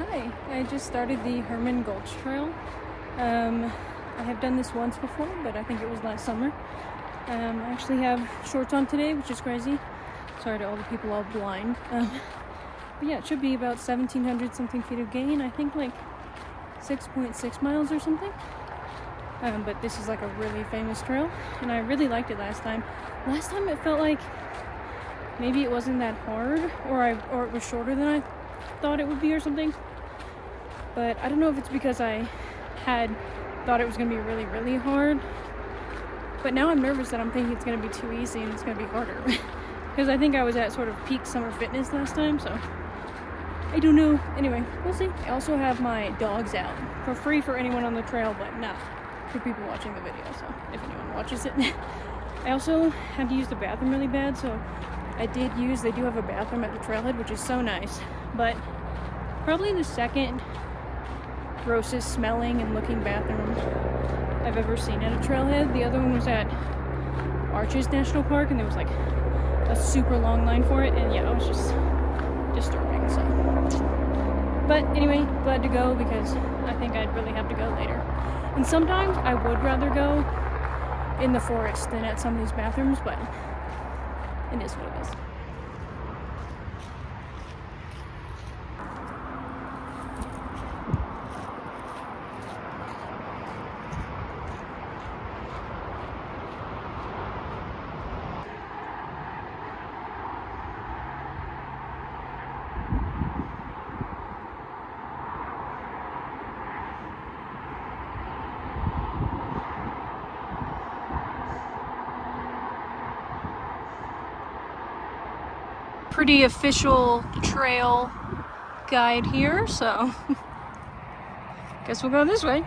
Hi, I just started the Herman Gulch Trail. I have done this once before, but I think it was last summer. I actually have shorts on today, which is crazy. Sorry to all the people all blind. But yeah, it should be about 1,700 something feet of gain. I think like 6.6 miles or something. But this is like a really famous trail, and I really liked it last time. Last time it felt like maybe it wasn't that hard, or it was shorter than I thought it would be or something. But I don't know if it's because I had thought it was going to be really, really hard. But now I'm nervous that I'm thinking it's going to be too easy and it's going to be harder. Because I think I was at sort of peak summer fitness last time, so I don't know. Anyway, we'll see. I also have my dogs out for free for anyone on the trail, but not for people watching the video, so if anyone watches it. I also had to use the bathroom really bad, so they do have a bathroom at the trailhead, which is so nice. But probably the second grossest smelling and looking bathroom I've ever seen at a trailhead. The other one was at Arches National Park, and there was like a super long line for it, and yeah, it was just disturbing. So, but anyway, glad to go because I think I'd really have to go later. And sometimes I would rather go in the forest than at some of these bathrooms, but it is what it is. Pretty official trail guide here, so guess we'll go this way.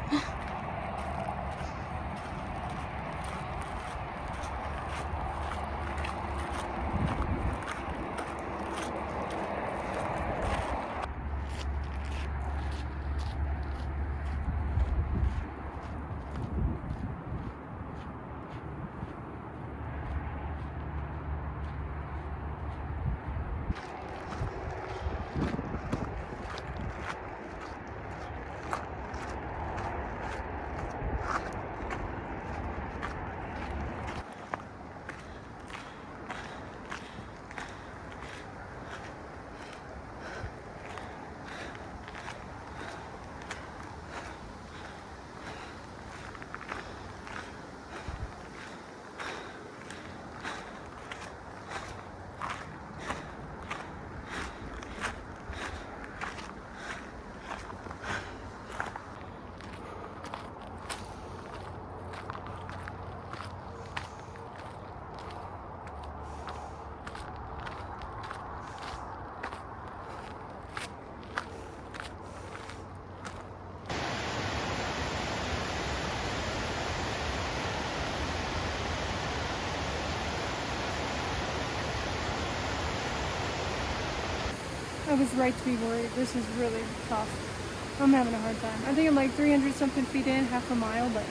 I was right to be worried. This is really tough. I'm having a hard time. I think I'm like 300 something feet in, half a mile, but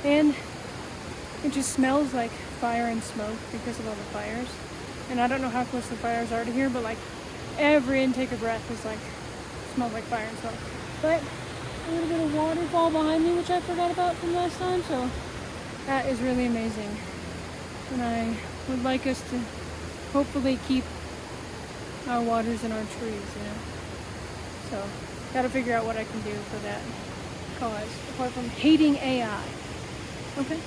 and it just smells like fire and smoke because of all the fires. And I don't know how close the fires are to here, but like every intake of breath is like smells like fire and smoke. But a little bit of waterfall behind me, which I forgot about from last time, so that is really amazing. And I would like us to hopefully keep our waters and our trees, So, gotta figure out what I can do for that cause, apart from hating AI. Okay?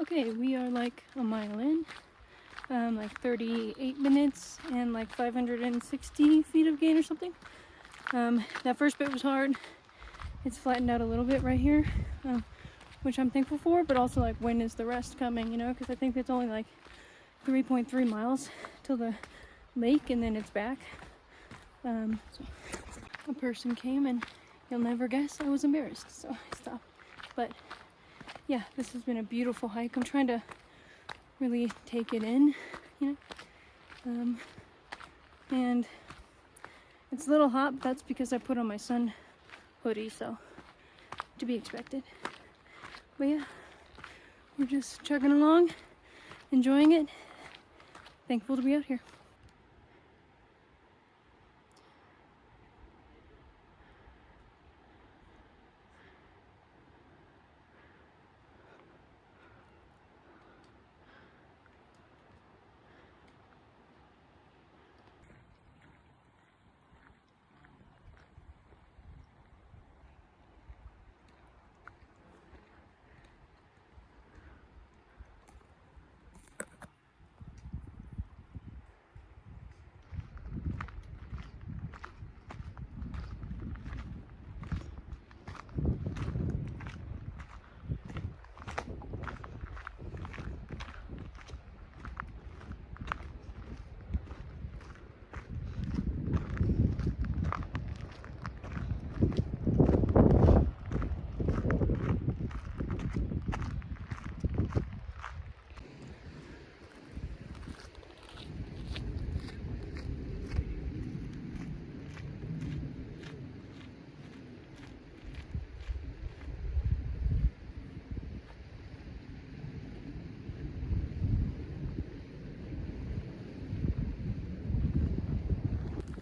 Okay, we are like a mile in, like 38 minutes and like 560 feet of gain or something. That first bit was hard. It's flattened out a little bit right here, which I'm thankful for, but also like when is the rest coming, you know, because I think it's only like 3.3 miles till the lake and then it's back. So a person came and you'll never guess I was embarrassed, so I stopped. But yeah, this has been a beautiful hike. I'm trying to really take it in, you know, and it's a little hot, but that's because I put on my sun hoodie, so to be expected. But yeah, we're just chugging along, enjoying it, thankful to be out here.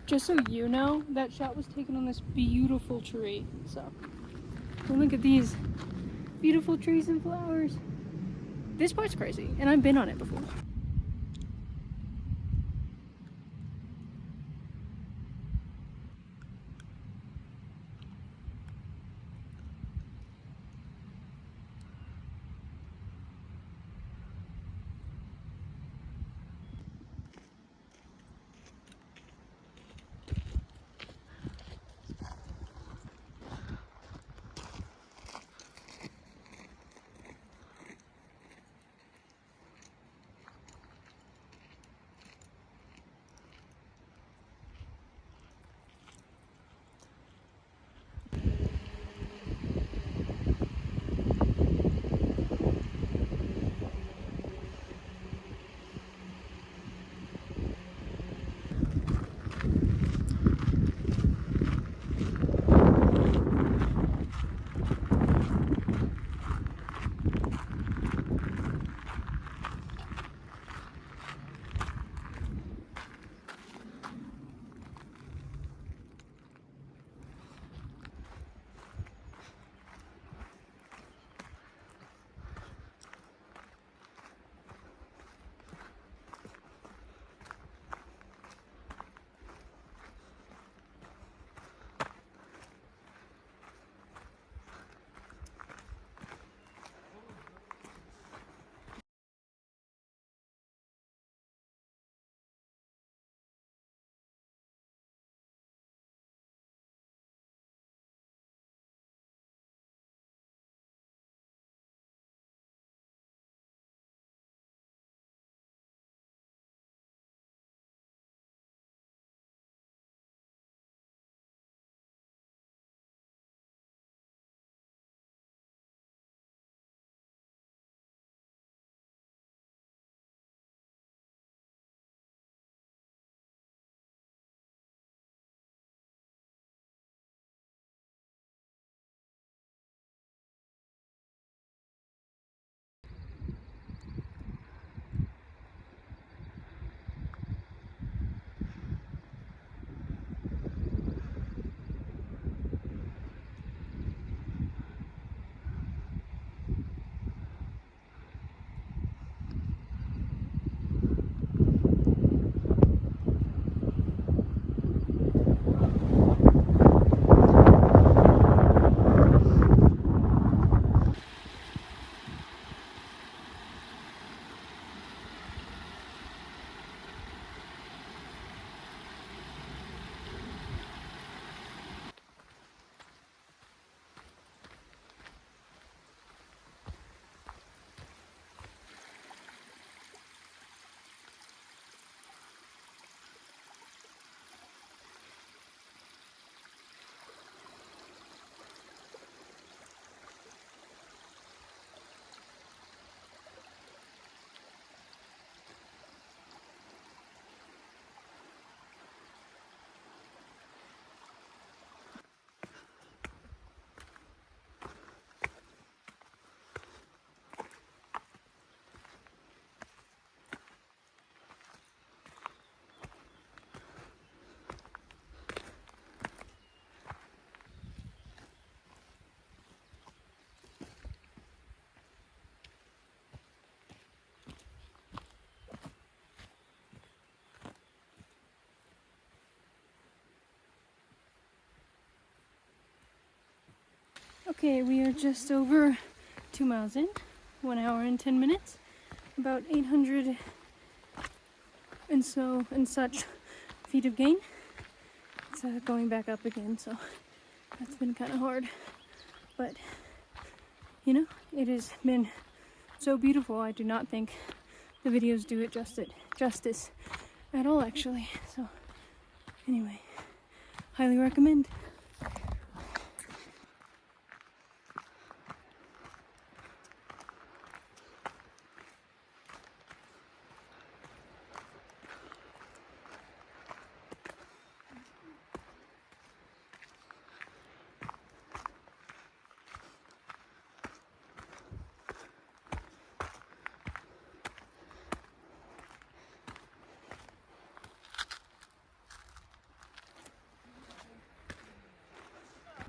Just so you know, that shot was taken on this beautiful tree. So, look at these beautiful trees and flowers. This part's crazy, and I've been on it before. Okay, we are just over 2 miles in, 1 hour and 10 minutes, about 800 and such feet of gain. It's going back up again, so that's been kind of hard. But, you know, it has been so beautiful. I do not think the videos do it justice at all, actually. So, anyway, highly recommend.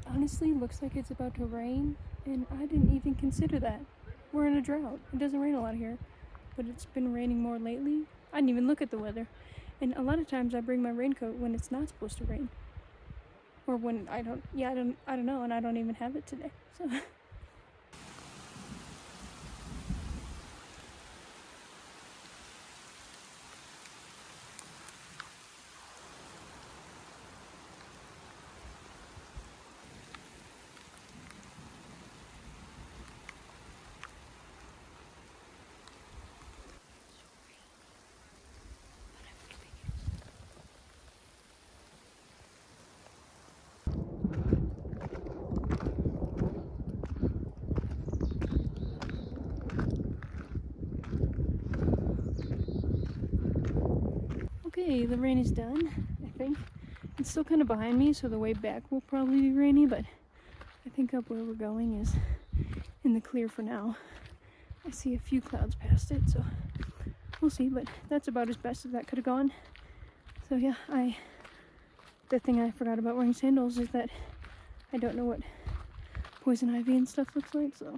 Honestly, looks like it's about to rain, and I didn't even consider that. We're in a drought. It doesn't rain a lot here, but it's been raining more lately. I didn't even look at the weather. And a lot of times I bring my raincoat when it's not supposed to rain. Or when I don't know, and I don't even have it today. So okay, the rain is done, I think. It's still kind of behind me, so the way back will probably be rainy, but I think up where we're going is in the clear for now. I see a few clouds past it, so we'll see, but that's about as best as that could have gone. So yeah, the thing I forgot about wearing sandals is that I don't know what poison ivy and stuff looks like, so.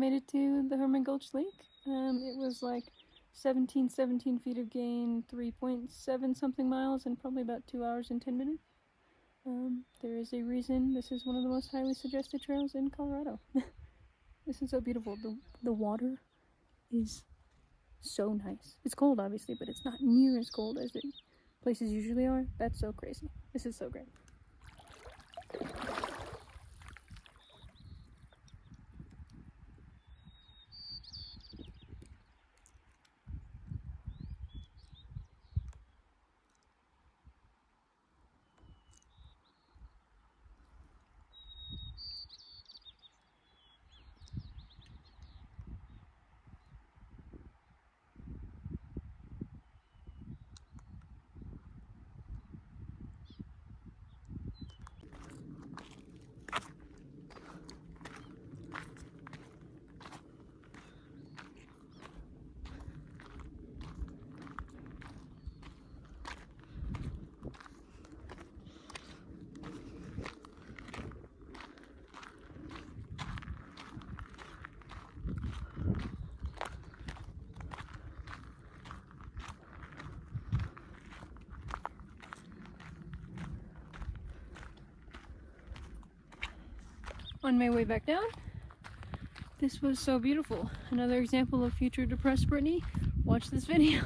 made it to the Herman Gulch Lake. It was like 17 feet of gain, 3.7 something miles, and probably about 2 hours and 10 minutes. There is a reason this is one of the most highly suggested trails in Colorado. This is so beautiful. The water is so nice. It's cold, obviously, but it's not near as cold as places usually are. That's so crazy. This is so great. On my way back down, this was so beautiful. Another example of future depressed Brittany. Watch this video.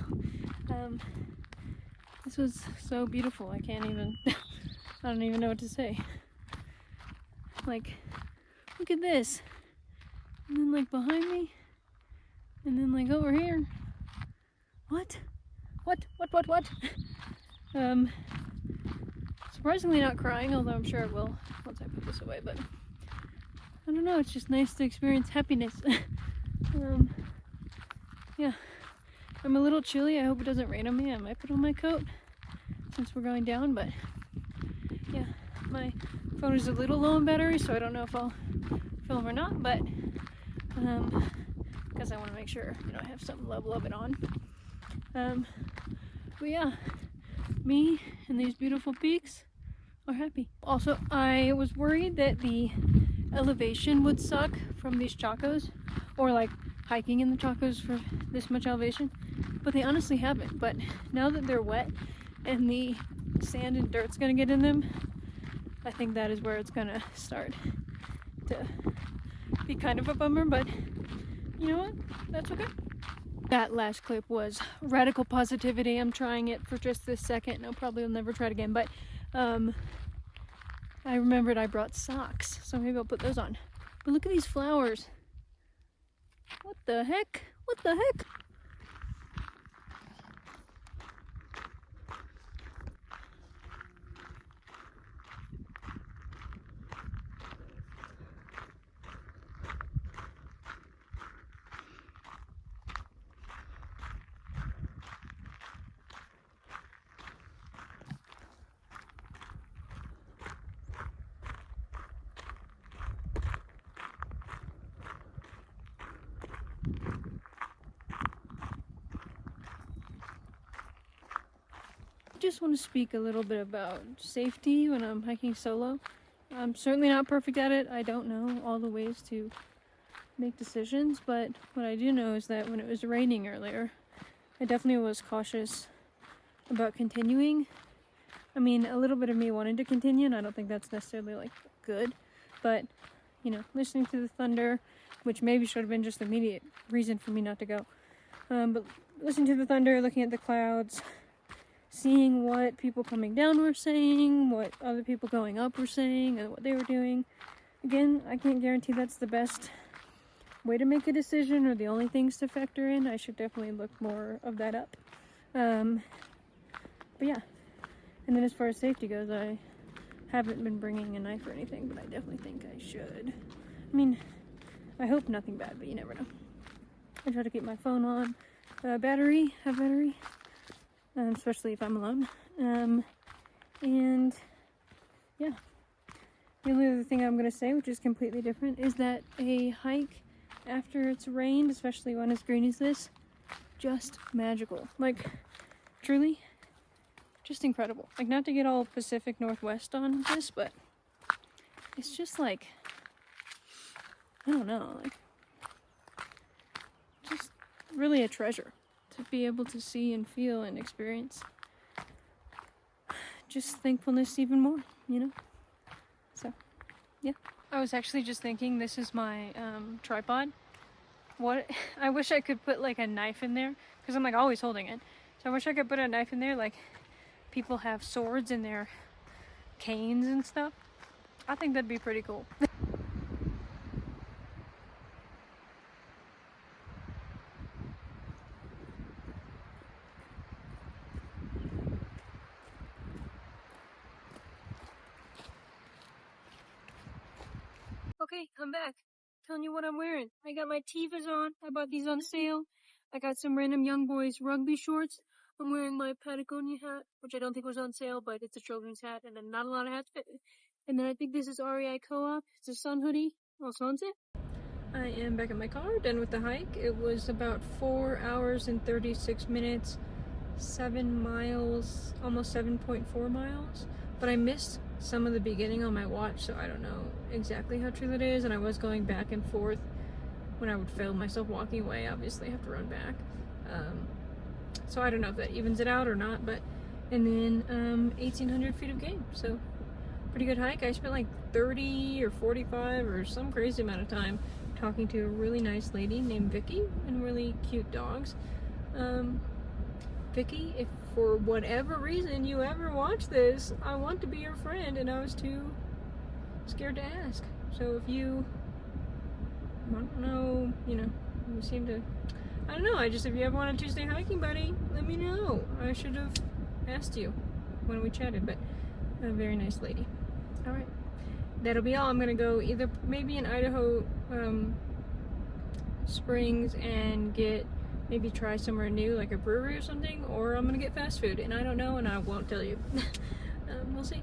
This was so beautiful. I can't even, I don't even know what to say. Like, look at this. And then like behind me, and then like over here. What? Surprisingly not crying, although I'm sure I will once I put this away, but I don't know, it's just nice to experience happiness. Yeah, I'm a little chilly. I hope it doesn't rain on me. I might put on my coat since we're going down, but yeah, my phone is a little low on battery, so I don't know if I'll film or not, but because I want to make sure, you know, I have some level of it on. But yeah, me and these beautiful peaks are happy. Also, I was worried that the elevation would suck from these chacos, or like hiking in the chacos for this much elevation, but they honestly haven't. But now that they're wet and the sand and dirt's gonna get in them, I think that is where it's gonna start to be kind of a bummer, but you know what, that's okay. That last clip was radical positivity. I'm trying it for just this second, and I'll probably never try it again, but I remembered I brought socks, so maybe I'll put those on. But look at these flowers. What the heck? What the heck? I just want to speak a little bit about safety when I'm hiking solo. I'm certainly not perfect at it. I don't know all the ways to make decisions, but what I do know is that when it was raining earlier, I definitely was cautious about continuing. I mean, a little bit of me wanted to continue, and I don't think that's necessarily like good, but you know, listening to the thunder, which maybe should have been just the immediate reason for me not to go, but listening to the thunder, looking at the clouds, seeing what people coming down were saying, what other people going up were saying, and what they were doing. Again, I can't guarantee that's the best way to make a decision or the only things to factor in. I should definitely look more of that up. But yeah. And then as far as safety goes, I haven't been bringing a knife or anything, but I definitely think I should. I mean, I hope nothing bad, but you never know. I try to keep my phone on have battery, especially if I'm alone. And yeah, the only other thing I'm going to say, which is completely different, is that a hike after it's rained, especially one as green as this, just magical. Like, truly, just incredible. Like, not to get all Pacific Northwest on this, but it's just like, I don't know, like, really a treasure to be able to see and feel and experience. Just thankfulness even more, you know? So, yeah. I was actually just thinking, this is my tripod. What, I wish I could put like a knife in there, because I'm like always holding it. So I wish I could put a knife in there, like people have swords in their canes and stuff. I think that'd be pretty cool. Okay, I'm back. Telling you what I'm wearing. I got my Tevas on. I bought these on sale. I got some random Young Boys rugby shorts. I'm wearing my Patagonia hat, which I don't think was on sale, but it's a children's hat, and then not a lot of hats fit. And then I think this is REI Co-op. It's a sun hoodie, also on sale. I am back at my car, done with the hike. It was about 4 hours and 36 minutes, 7 miles, almost 7.4 miles. But I missed some of the beginning on my watch, so I don't know exactly how true that is. And I was going back and forth when I would film myself walking away. Obviously I have to run back, so I don't know if that evens it out or not. But and then 1,800 feet of game, so pretty good hike. I spent like 30 or 45 or some crazy amount of time talking to a really nice lady named Vicky, and really cute dogs. Vicky, if for whatever reason you ever watch this, I want to be your friend, and I was too scared to ask. So if you, I don't know, you know, you seem to, I don't know, if you ever want a Tuesday hiking buddy, let me know. I should have asked you when we chatted, but a very nice lady. Alright, that'll be all. I'm gonna go either maybe in Idaho Springs and maybe try somewhere new, like a brewery or something, or I'm gonna get fast food, and I don't know, and I won't tell you. We'll see.